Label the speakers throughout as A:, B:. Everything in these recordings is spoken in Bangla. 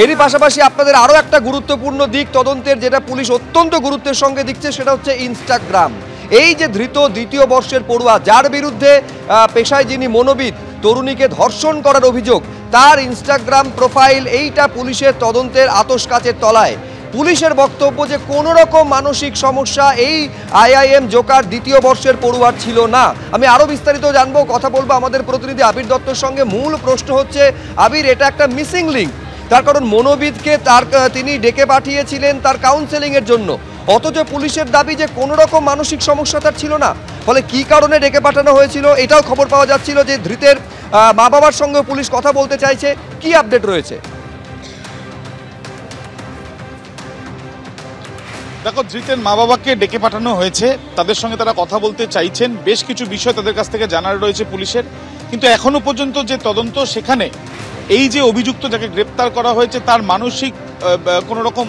A: এরই পাশাপাশি আপনাদের আরও একটা গুরুত্বপূর্ণ দিক তদন্তের, যেটা পুলিশ অত্যন্ত গুরুত্বের সঙ্গে দেখছে, সেটা হচ্ছে ইনস্টাগ্রাম। এই যে ধৃত দ্বিতীয় বর্ষের পড়ুয়া, যার বিরুদ্ধে পেশায় যিনি মনোবিদ, তরুণীকে ধর্ষণ করার অভিযোগ, তার ইনস্টাগ্রাম প্রোফাইল, এইটা পুলিশের তদন্তের আতশ কাচের তলায়। পুলিশের বক্তব্য যে কোনো রকম মানসিক সমস্যা এই আইআইএম জোকার দ্বিতীয় বর্ষের পড়ুয়ার ছিল না। আমি আরও বিস্তারিত জানবো, কথা বলবো আমাদের প্রতিনিধি আবির দত্তর সঙ্গে। মূল প্রশ্ন হচ্ছে আবির, এটা একটা মিসিং লিঙ্ক, তার কারণ মনোবিদকে তিনি ডেকে পাঠিয়েছিলেন তার কাউন্সেলিংয়ের জন্য, অথচ পুলিশের দাবি যে কোনো রকম মানসিক সমস্যা তার ছিল না। ফলে কি কারণে ডেকে পাঠানো হয়েছিল, এটাও খবর পাওয়া যাচ্ছিল যে ধৃতের মা বাবার সঙ্গে পুলিশ কথা বলতে চাইছে। কি আপডেট রয়েছে?
B: দেখো, ধৃতের মা বাবাকে ডেকে পাঠানো হয়েছে, তাদের সঙ্গে তারা কথা বলতে চাইছেন, বেশ কিছু বিষয় তাদের কাছ থেকে জানার রয়েছে পুলিশের। কিন্তু এখনো পর্যন্ত যে তদন্ত, সেখানে এই যে অভিযুক্ত যাকে গ্রেপ্তার করা হয়েছে তার মানসিক কোনো রকম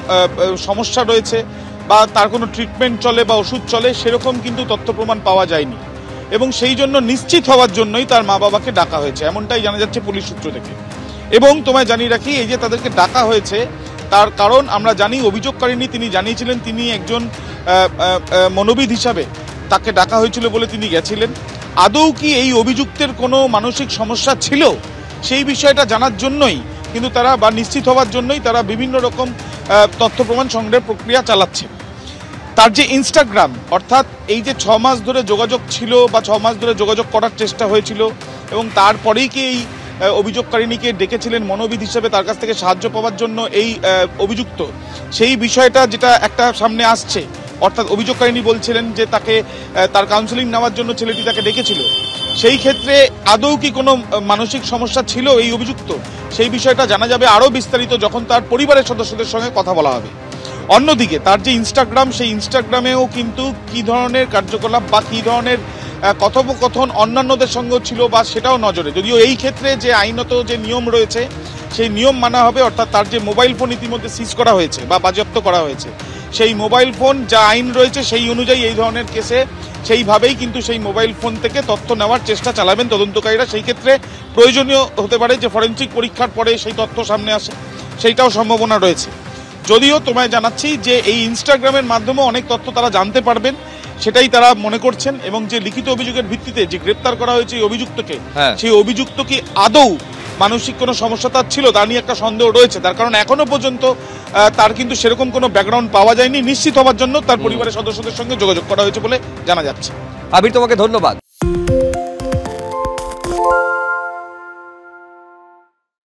B: সমস্যা রয়েছে বা তার কোনো ট্রিটমেন্ট চলে বা ওষুধ চলে, সেরকম কিন্তু তথ্য প্রমাণ পাওয়া যায়নি। এবং সেই জন্য নিশ্চিত হওয়ার জন্যই তার মা বাবাকে ডাকা হয়েছে, এমনটাই জানা যাচ্ছে পুলিশ সূত্র থেকে। এবং তোমায় জানিয়ে রাখি, এই যে তাদেরকে ডাকা হয়েছে তার কারণ আমরা জানি, অভিযোগকারিনী তিনি জানিয়েছিলেন তিনি একজন মনোবিদ হিসাবে তাকে ডাকা হয়েছিল বলে তিনি গেছিলেন। আদৌ কি এই অভিযুক্তের কোনো মানসিক সমস্যা ছিল, সেই বিষয়টা জানার জন্যই কিন্তু তারা, বা নিশ্চিত হওয়ার জন্যই তারা বিভিন্ন রকম তথ্য প্রমাণ সংগ্রহের প্রক্রিয়া চালাচ্ছে। তার যে ইনস্টাগ্রাম, অর্থাৎ এই যে 6 মাস ধরে যোগাযোগ ছিল বা 6 মাস ধরে যোগাযোগ করার চেষ্টা হয়েছিল, এবং তারপরেই কি এই অভিযোগকারিনীকে ডেকেছিলেন মনোবিদ হিসেবে তার কাছ থেকে সাহায্য পাওয়ার জন্য এই অভিযুক্ত, সেই বিষয়টা যেটা একটা সামনে আসছে। অর্থাৎ অভিযোগকারিনী বলছিলেন যে তাকে তার কাউন্সেলিং নেওয়ার জন্য ছেলেটি তাকে ডেকেছিল। সেই ক্ষেত্রে আদৌ কি কোনো মানসিক সমস্যা ছিল এই অভিযুক্ত, সেই বিষয়টা জানা যাবে আরও বিস্তারিত যখন তার পরিবারের সদস্যদের সঙ্গে কথা বলা হবে। অন্যদিকে তার যে ইনস্টাগ্রাম, সেই ইনস্টাগ্রামেও কিন্তু কী ধরনের কার্যকলাপ বা কী ধরনের কথোপকথন অন্যান্যদের সঙ্গেও ছিল বা সেটাও নজরে, যদিও এই ক্ষেত্রে যে আইনত যে নিয়ম রয়েছে সেই নিয়ম মানা হবে। অর্থাৎ তার যে মোবাইল ফোন ইতিমধ্যে সিজ করা হয়েছে বা বাজেয়াপ্ত করা হয়েছে, সেই মোবাইল ফোন যা আইন রয়েছে সেই অনুযায়ী এই ধরনের কেসে সেইভাবেই কিন্তু সেই মোবাইল ফোন থেকে তথ্য নেওয়ার চেষ্টা চালাবেন তদন্তকারীরা। সেই ক্ষেত্রে প্রয়োজনীয় হতে পারে যে ফরেনসিক পরীক্ষার পরে সেই তথ্য সামনে আসে, সেইটাও সম্ভাবনা রয়েছে। যদিও তোমায় জানাচ্ছি যে এই ইনস্টাগ্রামের মাধ্যমে অনেক তথ্য তারা জানতে পারবেন, সেটাই তারা মনে করছেন। এবং যে লিখিত অভিযোগের ভিত্তিতে যে গ্রেপ্তার করা হয়েছে এই অভিযুক্তকে, সেই অভিযুক্ত কি আদৌ মানসিক কোনো সমস্যা তার ছিল, তা নিয়ে একটা সন্দেহ রয়েছে। তার কারণ এখনো পর্যন্ত তার কিন্তু সেরকম কোনো ব্যাকগ্রাউন্ড পাওয়া যায়নি। নিশ্চিত হওয়ার জন্য তার পরিবারের সদস্যদের সঙ্গে যোগাযোগ করা হয়েছে বলে জানা যাচ্ছে।
A: আবির, তোমাকে ধন্যবাদ।